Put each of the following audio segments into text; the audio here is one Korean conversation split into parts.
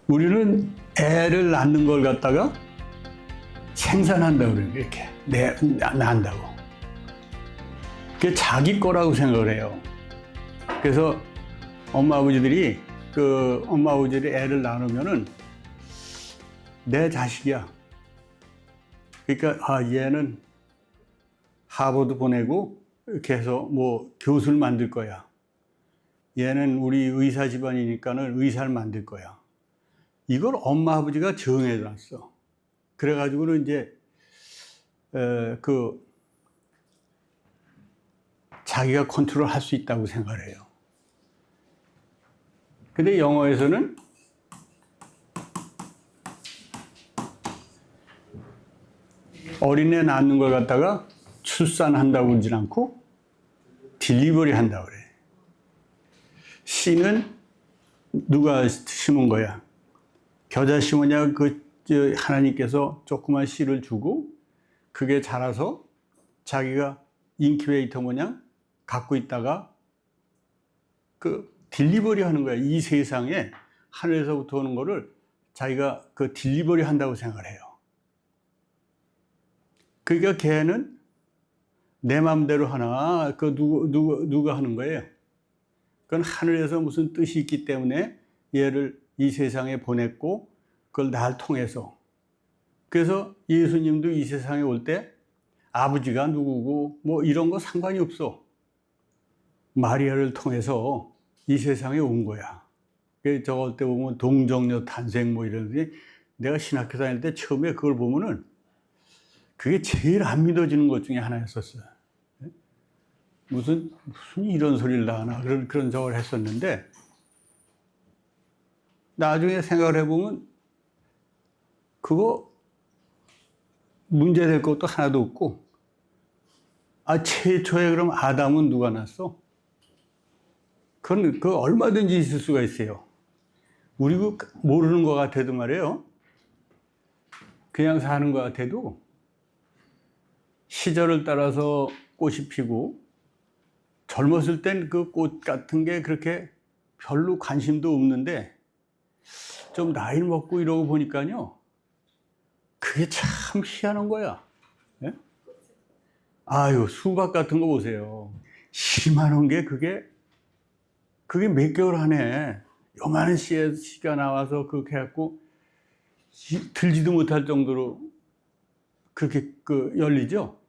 우리는 애를 낳는 걸 갖다가 생산한다고 그래요. 이렇게 낳는다고. 그게 자기 거라고 생각을 해요. 그래서 엄마 아버지들이 애를 낳으면은 내 자식이야. 그러니까 얘는 하버드 보내고 이렇게 해서 뭐 교수를 만들 거야. 얘는 우리 의사 집안이니까는 의사를 만들 거야. 이걸 엄마 아버지가 정해놨어. 그래가지고는 이제 자기가 컨트롤할 수 있다고 생각을 해요. 근데 영어에서는 어린애 낳는 걸 갖다가 출산한다고 그러진 않고 딜리버리 한다고 그래. 씨는 누가 심은 거야? 겨자 심으냐? 하나님께서 조그만 씨를 주고 그게 자라서 자기가 인큐베이터 모양 갖고 있다가 딜리버리 하는 거야. 이 세상에 하늘에서부터 오는 거를 자기가 딜리버리 한다고 생각을 해요. 그러니까 걔는 내 마음대로 하나, 누가 하는 거예요? 그건 하늘에서 무슨 뜻이 있기 때문에 얘를 이 세상에 보냈고, 그걸 날 통해서. 그래서 예수님도 이 세상에 올 때 아버지가 누구고, 뭐 이런 거 상관이 없어. 마리아를 통해서 이 세상에 온 거야. 저걸 때 보면 동정녀 탄생 뭐 이러는데, 내가 신학교 다닐 때 처음에 그걸 보면은 그게 제일 안 믿어지는 것 중에 하나였었어요. 무슨 이런 소리를 다 하나 그런 저걸 했었는데 나중에 생각을 해보면 그거 문제될 것도 하나도 없고 최초에 그럼 아담은 누가 낳았어? 그건 얼마든지 있을 수가 있어요. 우리 모르는 것 같아도 말이에요. 그냥 사는 것 같아도 시절을 따라서 꽃이 피고 젊었을 땐 그 꽃 같은 게 그렇게 별로 관심도 없는데 좀 나이를 먹고 이러고 보니까요. 그게 참 희한한 거야. 예? 아유, 수박 같은 거 보세요. 심한 게 그게 몇 개월 안에 요만한 씨가 나와서 그렇게 해갖고 들지도 못할 정도로 그렇게 열리죠.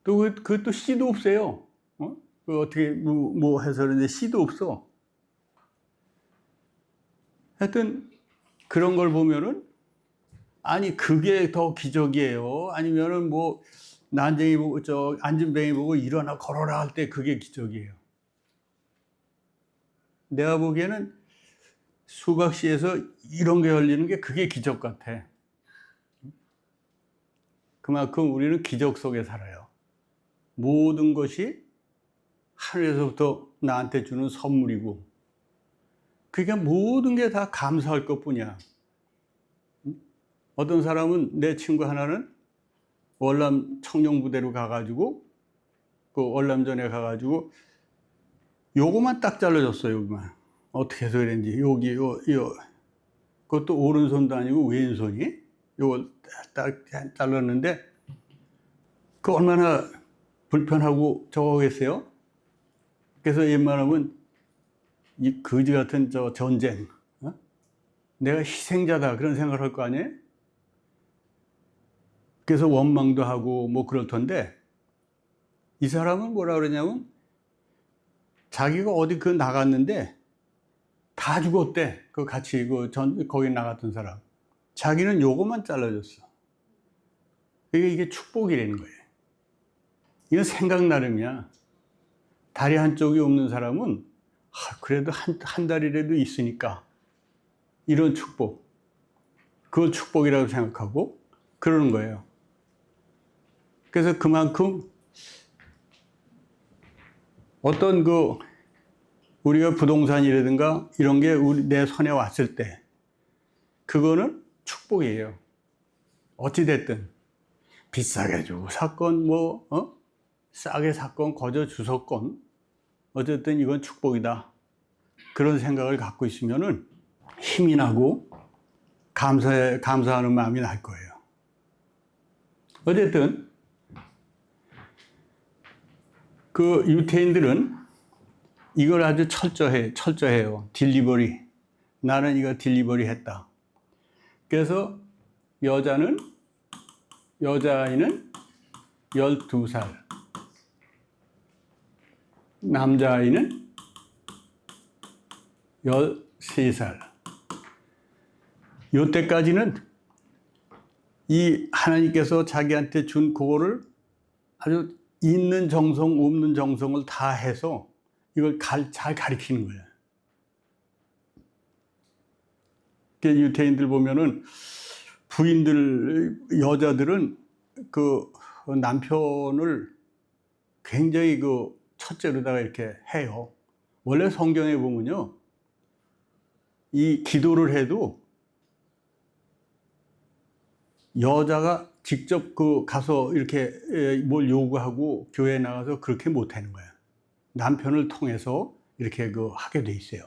또 그것도 씨도 없어요. 어떻게 뭐 해서 그런데 씨도 없어. 하여튼 그런 걸 보면은 아니 그게 더 기적이에요. 아니면은 뭐 난쟁이 보고 안진뱅이 보고 일어나 걸어라 할 때 그게 기적이에요. 내가 보기에는 수박씨에서 이런 게 열리는 게 그게 기적 같아. 그만큼 우리는 기적 속에 살아요. 모든 것이 하늘에서부터 나한테 주는 선물이고 그러니까 모든 게 다 감사할 것뿐이야. 어떤 사람은 내 친구 하나는 월남 청룡부대로 가가지고 월남전에 가가지고 요거만 딱 잘라줬어요. 요거만 어떻게 해서 그랬는지 여기 그것도 오른손도 아니고 왼손이 요걸 딱 잘랐는데 그 얼마나 불편하고 저거겠어요? 그래서 웬만하면 이 거지 같은 전쟁, 내가 희생자다 그런 생각을 할 거 아니에요? 그래서 원망도 하고 뭐 그렇던데 이 사람은 뭐라 그러냐면 자기가 어디 나갔는데 다 죽었대. 같이 거기 나갔던 사람. 자기는 요것만 잘라줬어. 이게 축복이라는 거예요. 이건 생각 나름이야. 다리 한쪽이 없는 사람은 그래도 한 다리라도 있으니까 이런 축복, 그걸 축복이라고 생각하고 그러는 거예요. 그래서 그만큼 어떤 우리가 부동산이라든가 이런 게 내 손에 왔을 때 그거는 축복이에요. 어찌됐든 비싸게 주고 샀건 싸게 샀건 거저 주웠건 어쨌든 이건 축복이다. 그런 생각을 갖고 있으면은 힘이 나고 감사하는 마음이 날 거예요. 어쨌든 그 유태인들은 이걸 아주 철저해요. 딜리버리. 나는 이거 딜리버리 했다. 그래서 여자아이는 12살, 남자아이는 13살. 요때까지는 이 하나님께서 자기한테 준 그거를 아주 있는 정성, 없는 정성을 다 해서 이걸 잘 가르치는 거예요. 유태인들 보면은 여자들은 그 남편을 굉장히 그 첫째로다가 이렇게 해요. 원래 성경에 보면요, 이 기도를 해도 여자가 직접 가서 이렇게 뭘 요구하고 교회에 나가서 그렇게 못 하는 거예요. 남편을 통해서 이렇게 하게 돼 있어요.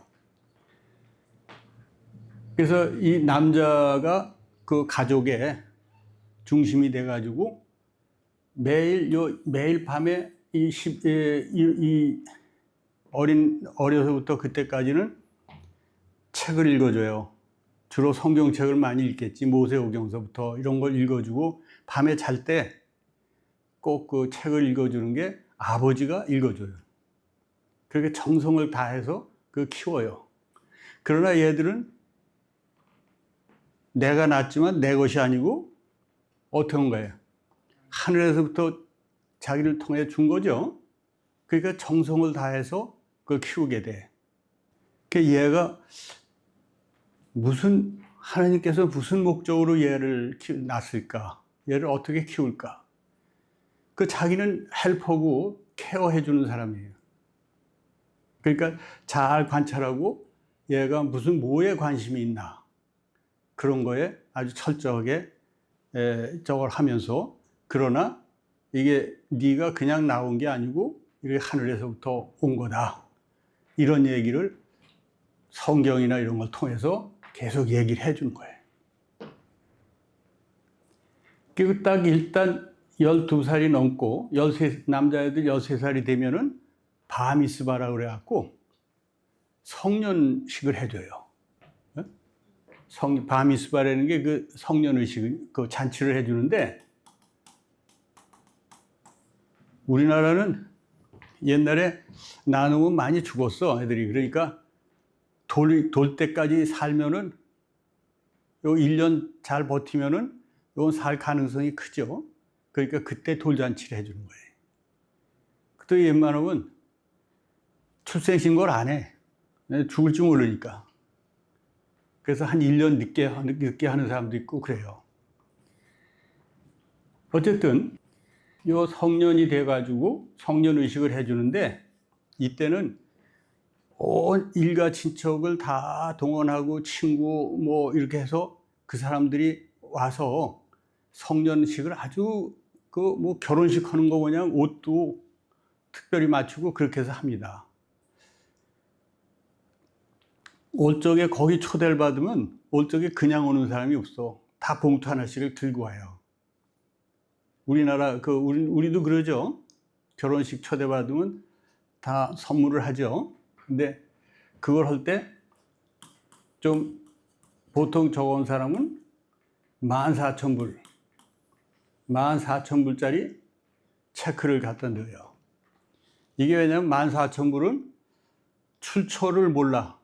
그래서 이 남자가 그 가족의 중심이 돼가지고 매일 밤에 어려서부터 그때까지는 책을 읽어줘요. 주로 성경책을 많이 읽겠지. 모세오경서부터 이런 걸 읽어주고 밤에 잘 때 꼭 그 책을 읽어주는 게 아버지가 읽어줘요. 그렇게 정성을 다해서 키워요. 그러나 얘들은 내가 낳았지만 내 것이 아니고 어떻게 한 거예요? 하늘에서부터 자기를 통해 준 거죠. 그러니까 정성을 다해서 그걸 키우게 돼. 얘가 하나님께서 무슨 목적으로 얘를 낳았을까? 얘를 어떻게 키울까? 자기는 헬퍼고 케어해주는 사람이에요. 그러니까 잘 관찰하고 얘가 뭐에 관심이 있나? 그런 거에 아주 철저하게 저걸 하면서, 그러나 이게 네가 그냥 나온 게 아니고 이게 하늘에서부터 온 거다. 이런 얘기를 성경이나 이런 걸 통해서 계속 얘기를 해주는 거예요. 그리고 딱 일단 12살이 넘고 남자애들 13살이 되면은 바미스바라고 그래갖고 성년식을 해줘요. 바미스바라는 게 성년의식, 잔치를 해주는데, 우리나라는 옛날에 나누면 많이 죽었어, 애들이. 그러니까 돌 때까지 살면은, 요 1년 잘 버티면은 요건 살 가능성이 크죠. 그러니까 그때 돌잔치를 해주는 거예요. 또 웬만하면 출생신고를 안 해. 죽을지 모르니까. 그래서 한 1년 늦게 하는 사람도 있고 그래요. 어쨌든 요 성년이 돼가지고 성년의식을 해주는데, 이때는 온 일가 친척을 다 동원하고 친구 이렇게 해서 그 사람들이 와서 성년식을 아주 결혼식 하는 거 그냥 옷도 특별히 맞추고 그렇게 해서 합니다. 올 적에 거기 초대를 받으면 올 적에 그냥 오는 사람이 없어. 다 봉투 하나씩을 들고 와요. 우리나라 우리도 그러죠. 결혼식 초대받으면 다 선물을 하죠. 근데 그걸 할 때 좀 보통 적은 사람은 14,000불, 14,000불짜리 체크를 갖다 넣어요. 이게 왜냐면 14,000불은 출처를 몰라.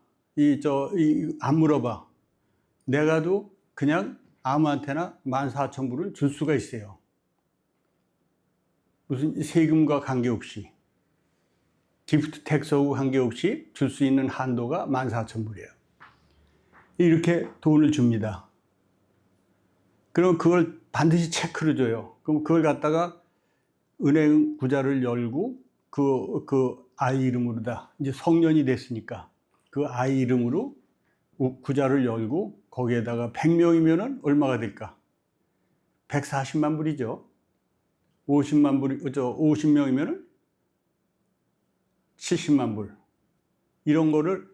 안 물어봐. 내가도 그냥 아무한테나 14,000불을 줄 수가 있어요. 무슨 세금과 관계없이, 기프트 텍스하고 관계없이 줄 수 있는 한도가 14,000불이에요. 이렇게 돈을 줍니다. 그럼 그걸 반드시 체크를 줘요. 그럼 그걸 갖다가 은행 구자를 열고 그 아이 이름으로다. 이제 성년이 됐으니까 그 아이 이름으로 구자를 열고 거기에다가 100명이면은 얼마가 될까? 140만 불이죠. 50명이면은 70만 불. 이런 거를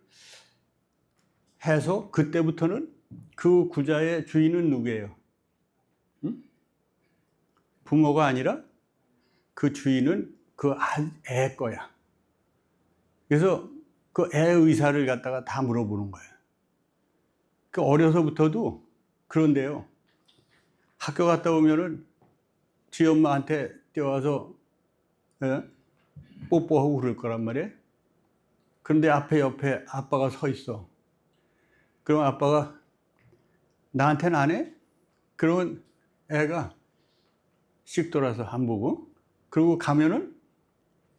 해서 그때부터는 그 구자의 주인은 누구예요? 응? 부모가 아니라 그 주인은 그 애 거야. 그래서 그 애 의사를 갖다가 다 물어보는 거예요. 그 어려서부터도 그런데요. 학교 갔다 오면은 지 엄마한테 뛰어와서 뽀뽀하고 그럴 거란 말이에요. 그런데 옆에 아빠가 서 있어. 그럼 아빠가 나한테는 안 해? 그러면 애가 씩 돌아서 안 보고, 그리고 가면은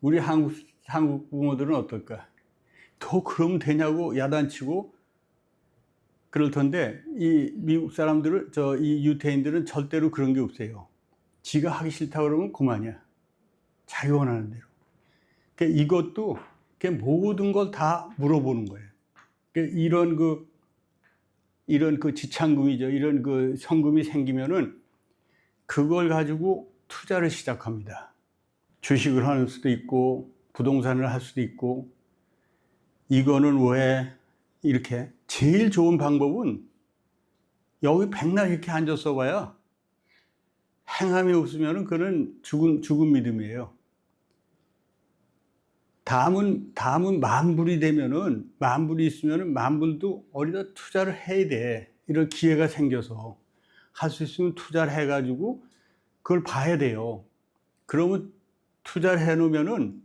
우리 한국 부모들은 어떨까? 더 그러면 되냐고 야단치고 그럴 텐데, 이 미국 사람들은, 이 유태인들은 절대로 그런 게 없어요. 지가 하기 싫다 그러면 그만이야. 자기 원하는 대로. 그러니까 이것도 모든 걸 다 물어보는 거예요. 그러니까 이런 그 지참금이죠. 이런 그 성금이 생기면은 그걸 가지고 투자를 시작합니다. 주식을 할 수도 있고, 부동산을 할 수도 있고, 이거는 왜 이렇게. 제일 좋은 방법은 여기 백날 이렇게 앉아서 봐야 행함이 없으면은 그는 죽은 믿음이에요. 다음은 만불이 되면은, 만불이 있으면은 만불도 어디다 투자를 해야 돼. 이런 기회가 생겨서 할 수 있으면 투자를 해가지고 그걸 봐야 돼요. 그러면 투자를 해놓으면은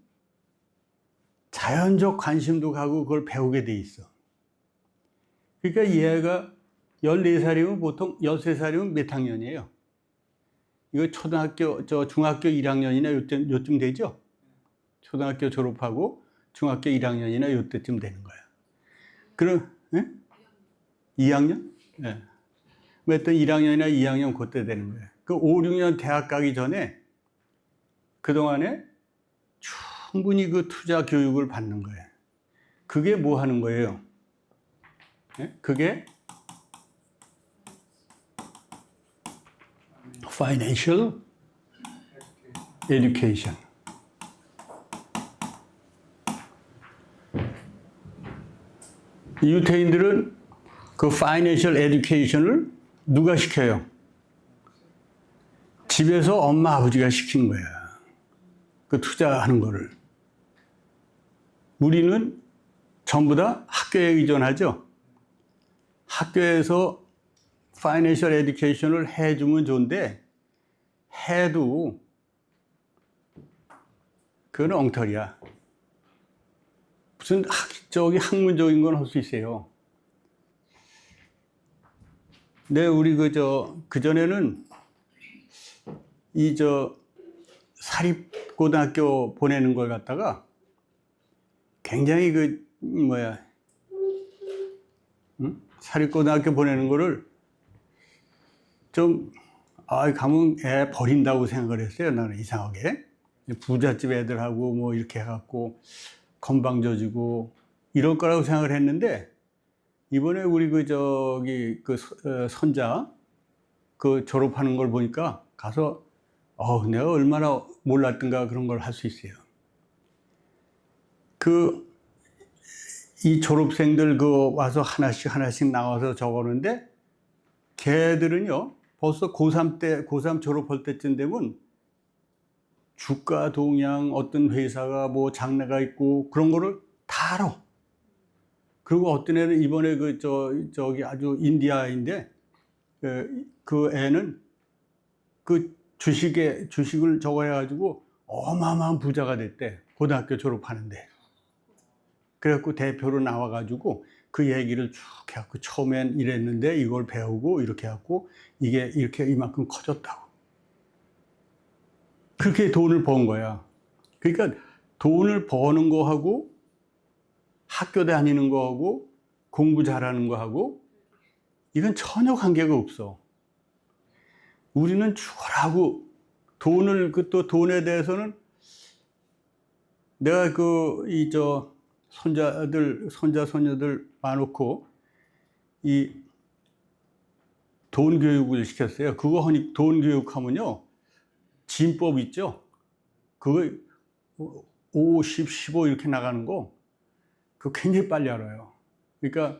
자연적 관심도 가고 그걸 배우게 돼 있어. 그러니까 얘가 14살이면 보통 13살이면 몇 학년이에요? 이거 중학교 1학년이나 요쯤 되죠? 초등학교 졸업하고 중학교 1학년이나 요때쯤 되는 거야. 그럼, 2학년? 네. 어떤 1학년이나 2학년 그때 되는 거예요. 그 5, 6년 대학 가기 전에 그동안에 충분히 그 투자 교육을 받는 거예요. 그게 뭐 하는 거예요? 네? 그게 Financial Education. 유태인들은 그 Financial Education을 누가 시켜요? 집에서 엄마 아버지가 시키는 거야. 그 투자하는 거를. 우리는 전부 다 학교에 의존하죠. 학교에서 Financial Education을 해주면 좋은데 해도 그건 엉터리야. 무슨 학문적인 건 할 수 있어요. 네, 우리 그전에는 사립고등학교 보내는 걸 갖다가 굉장히 사립고등학교 보내는 거를 가면 애 버린다고 생각을 했어요. 나는 이상하게. 부잣집 애들하고 뭐 이렇게 해갖고 건방져지고 이럴 거라고 생각을 했는데, 이번에 우리 선자 졸업하는 걸 보니까 가서 내가 얼마나 몰랐던가 그런 걸 할 수 있어요. 이 졸업생들 와서 하나씩 나와서 적었는데, 걔들은요 벌써 고3 졸업할 때쯤 되면 주가 동향, 어떤 회사가 뭐 장래가 있고 그런 거를 다 알아. 그리고 어떤 애는 이번에 아주 인디아인데, 그 애는 그 주식을 저거 해가지고 어마어마한 부자가 됐대. 고등학교 졸업하는데. 그래갖고 대표로 나와가지고 그 얘기를 쭉 해갖고 처음엔 이랬는데 이걸 배우고 이렇게 해갖고 이게 이만큼 커졌다고. 그렇게 돈을 번 거야. 그러니까 돈을 버는 거하고 학교 다니는 거하고 공부 잘하는 거하고 이건 전혀 관계가 없어. 우리는 죽어라고 또 돈에 대해서는 내가 손자, 손녀들 많고 이 돈 교육을 시켰어요. 돈 교육하면요. 진법 있죠? 그거 50, 15 이렇게 나가는 거, 그거 굉장히 빨리 알아요. 그러니까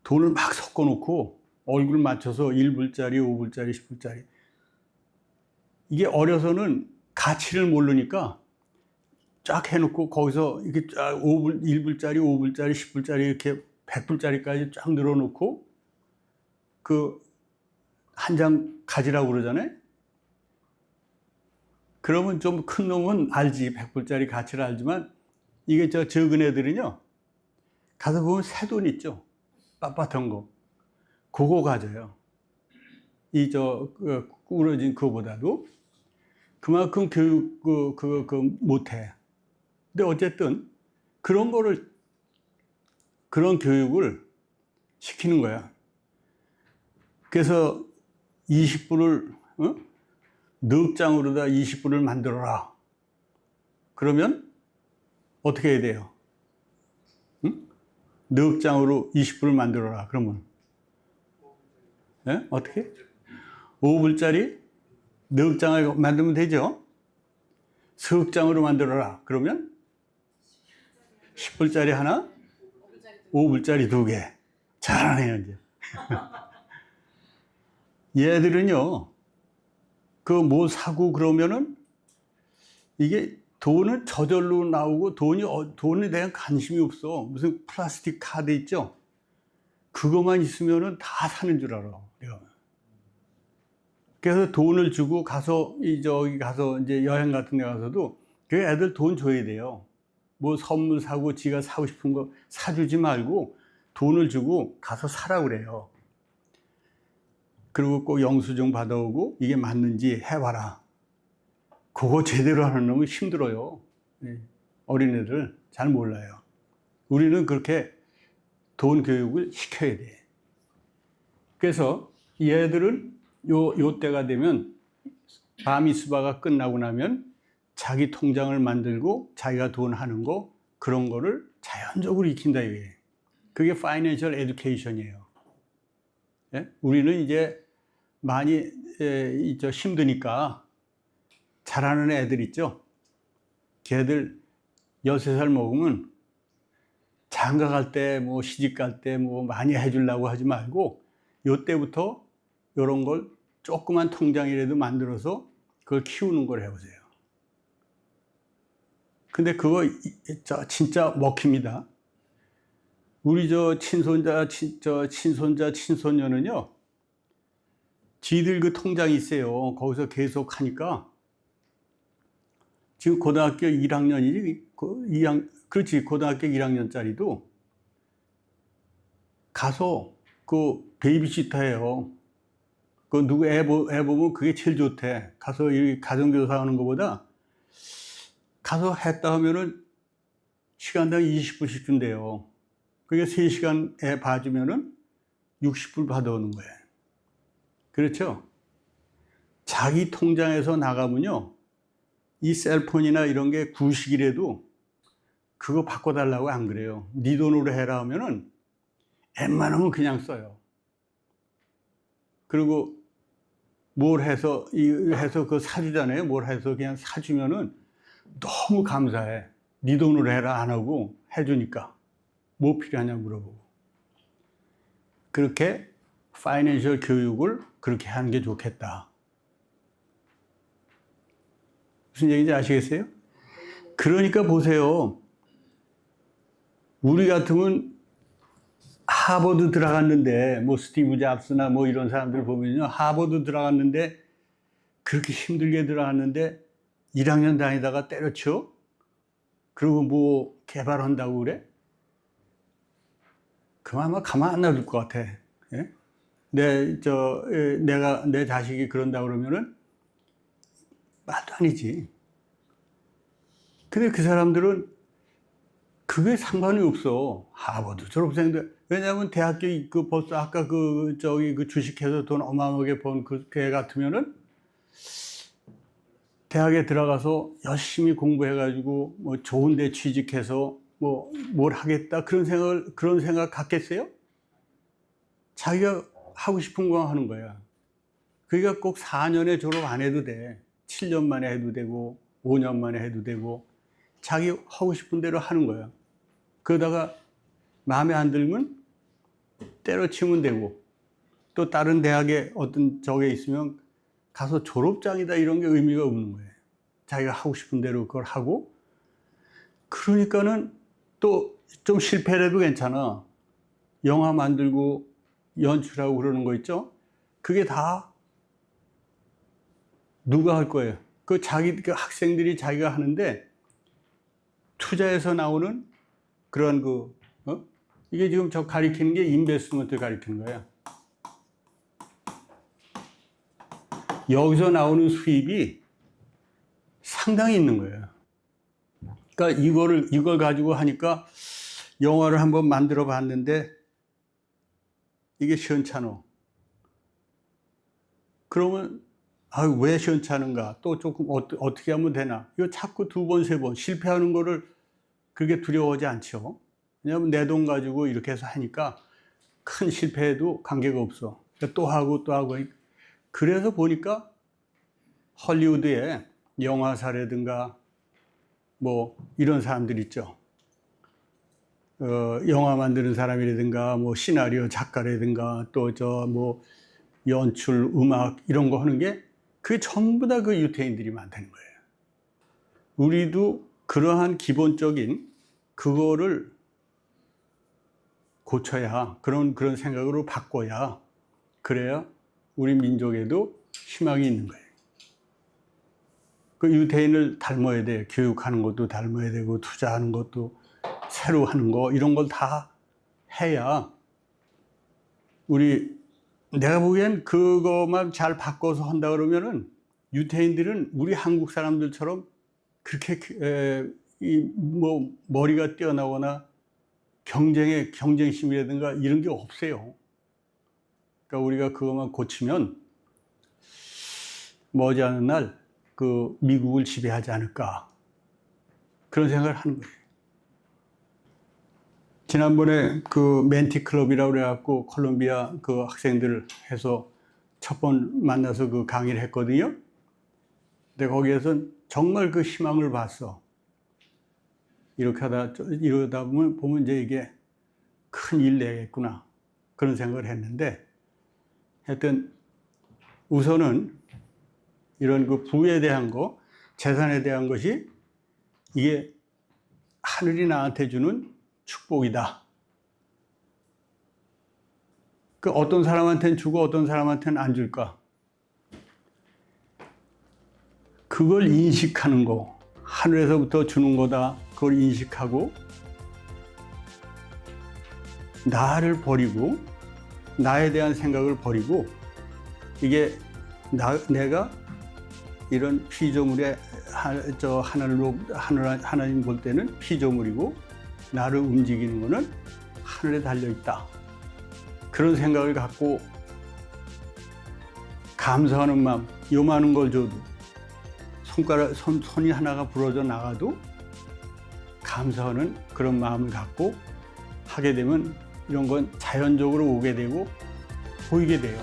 돈을 막 섞어 놓고 얼굴 맞춰서 1불짜리, 5불짜리, 10불짜리. 이게 어려서는 가치를 모르니까 쫙 해놓고 거기서 이렇게 쫙 5불, 1불짜리, 5불짜리, 10불짜리 이렇게 100불짜리까지 쫙 늘어놓고 그 한 장 가지라고 그러잖아요. 그러면 좀 큰 놈은 알지. 100불짜리 가치를 알지만 이게 적은 애들은요. 가서 보면 새 돈 있죠. 빳빳한 거. 그거 가져요. 구부러진 그거보다도 그만큼 교육, 못해. 근데 어쨌든 그런 교육을 시키는 거야. 그래서 20불을, 넉 장으로다 20불을 만들어라. 그러면 어떻게 해야 돼요? 넉 장으로 20불을 만들어라. 그러면 어떻게? 5불짜리 넉 장을 만들면 되죠? 석 장으로 만들어라. 그러면 10불짜리 하나, 5불짜리 두 개. 잘하네요, 이제. 얘들은요, 뭐 사고 그러면은 이게 돈은 저절로 나오고 돈에 대한 관심이 없어. 무슨 플라스틱 카드 있죠? 그것만 있으면은 다 사는 줄 알아. 내가. 그래서 돈을 주고 가서, 저기 가서 이제 여행 같은 데 가서도 그 애들 돈 줘야 돼요. 뭐 선물 사고 지가 사고 싶은 거 사주지 말고 돈을 주고 가서 사라 그래요. 그리고 꼭 영수증 받아오고 이게 맞는지 해봐라. 그거 제대로 하는 놈은 힘들어요. 어린애들 잘 몰라요. 우리는 그렇게 돈 교육을 시켜야 돼. 그래서 얘들은 요 때가 되면 바미스바가 끝나고 나면 자기 통장을 만들고 자기가 돈 하는 거 그런 거를 자연적으로 익힌다 이거예요. 그게 파이낸셜 에듀케이션이에요. 예? 우리는 이제 많이 힘드니까 잘하는 애들 있죠. 걔들 13살 먹으면 장가 갈 때 뭐 시집 갈 때 뭐 많이 해주려고 하지 말고 요때부터 요런 걸 조그만 통장이라도 만들어서 그걸 키우는 걸 해보세요. 근데 그거 진짜 먹힙니다. 우리 친손자, 친손녀는요, 지들 그 통장이 있어요. 거기서 계속 하니까, 지금 고등학교 1학년이지, 그렇지, 고등학교 1학년짜리도 가서 그 베이비시터 해요. 그 누구 애 보면 그게 제일 좋대. 가서 이 가정교사 하는 것보다 가서 했다 하면은 시간당 20불씩 준대요. 그게 3시간 애 봐주면은 60불 받아오는 거예요. 그렇죠? 자기 통장에서 나가면요, 이 셀폰이나 이런 게 구식이라도 그거 바꿔달라고 안 그래요. 네 돈으로 해라 하면은 웬만하면 그냥 써요. 그리고 뭘 해서 그거 사주잖아요. 뭘 해서 그냥 사주면은 너무 감사해. 네 돈으로 해라 안 하고 해주니까. 뭐 필요하냐 물어보고. 그렇게 파이낸셜 교육을 그렇게 하는 게 좋겠다. 무슨 얘기인지 아시겠어요? 그러니까 보세요. 우리 같으면 하버드 들어갔는데, 뭐 스티브 잡스나 뭐 이런 사람들 보면요, 하버드 들어갔는데 그렇게 힘들게 들어갔는데 1학년 다니다가 때려쳐? 그리고 뭐 개발한다고 그래? 그만 아마 가만 안 놔둘 것 같아. 예? 내 자식이 그런다 그러면은 말도 아니지. 근데 그 사람들은 그게 상관이 없어. 하버드 졸업생들. 왜냐하면 대학교 벌써 아까 그 주식해서 돈 어마어마하게 번 그 애 같으면은 대학에 들어가서 열심히 공부해가지고 뭐 좋은 데 취직해서 뭐 뭘 하겠다 그런 생각 갖겠어요? 자기가 하고 싶은 거 하는 거야. 그러니까 꼭 4년에 졸업 안 해도 돼. 7년 만에 해도 되고 5년 만에 해도 되고 자기 하고 싶은 대로 하는 거야. 그러다가 마음에 안 들면 때려치면 되고, 또 다른 대학에 어떤 저게 있으면 가서 졸업장이다 이런 게 의미가 없는 거예요. 자기가 하고 싶은 대로 그걸 하고, 그러니까는 또 좀 실패를 해도 괜찮아. 영화 만들고 연출하고 그러는 거 있죠? 그게 다 누가 할 거예요? 그 학생들이 자기가 하는데 투자에서 나오는 그런 이게 지금 저 가리키는 게 인베스트먼트 가리키는 거예요. 여기서 나오는 수입이 상당히 있는 거예요. 그러니까 이걸 가지고 하니까 영화를 한번 만들어 봤는데 이게 시원찮어. 그러면 왜 시원찮은가? 또 조금 어떻게 하면 되나? 이거 자꾸 2번, 3번 실패하는 거를 그렇게 두려워하지 않죠. 왜냐하면 내 돈 가지고 이렇게 해서 하니까 큰 실패해도 관계가 없어. 그러니까 또 하고 또 하고. 그래서 보니까 헐리우드에 영화사라든가 뭐 이런 사람들 있죠. 영화 만드는 사람이라든가 뭐 시나리오 작가라든가 또 뭐 연출, 음악 이런 거 하는 게 그게 전부 다 그 유태인들이 만드는 거예요. 우리도 그러한 기본적인 그거를 고쳐야, 그런 생각으로 바꿔야, 그래야 우리 민족에도 희망이 있는 거예요. 그 유태인을 닮아야 돼. 교육하는 것도 닮아야 되고, 투자하는 것도 새로 하는 거, 이런 걸 다 해야 내가 보기엔 그거만 잘 바꿔서 한다 그러면은 유태인들은 우리 한국 사람들처럼 그렇게 뭐 머리가 뛰어나거나 경쟁심이라든가 이런 게 없어요. 그러니까 우리가 그것만 고치면 머지않은 날 그 미국을 지배하지 않을까, 그런 생각을 하는 거예요. 지난번에 그 멘티 클럽이라고 그래갖고 콜롬비아 그 학생들 해서 첫 번 만나서 그 강의를 했거든요. 근데 거기에선 정말 그 희망을 봤어. 이러다 보면 이제 이게 큰 일 내겠구나, 그런 생각을 했는데, 하여튼 우선은 이런 그 부에 대한 거, 재산에 대한 것이 이게 하늘이 나한테 주는 축복이다. 그 어떤 사람한테는 주고 어떤 사람한테는 안 줄까? 그걸 인식하는 거, 하늘에서부터 주는 거다. 그걸 인식하고 나를 버리고, 나에 대한 생각을 버리고, 이게 내가 이런 피조물의 하나님 볼 때는 피조물이고, 나를 움직이는 거는 하늘에 달려있다. 그런 생각을 갖고 감사하는 마음, 요만한 걸 줘도, 손이 하나가 부러져 나가도 감사하는 그런 마음을 갖고 하게 되면 이런 건 자연적으로 오게 되고 보이게 돼요.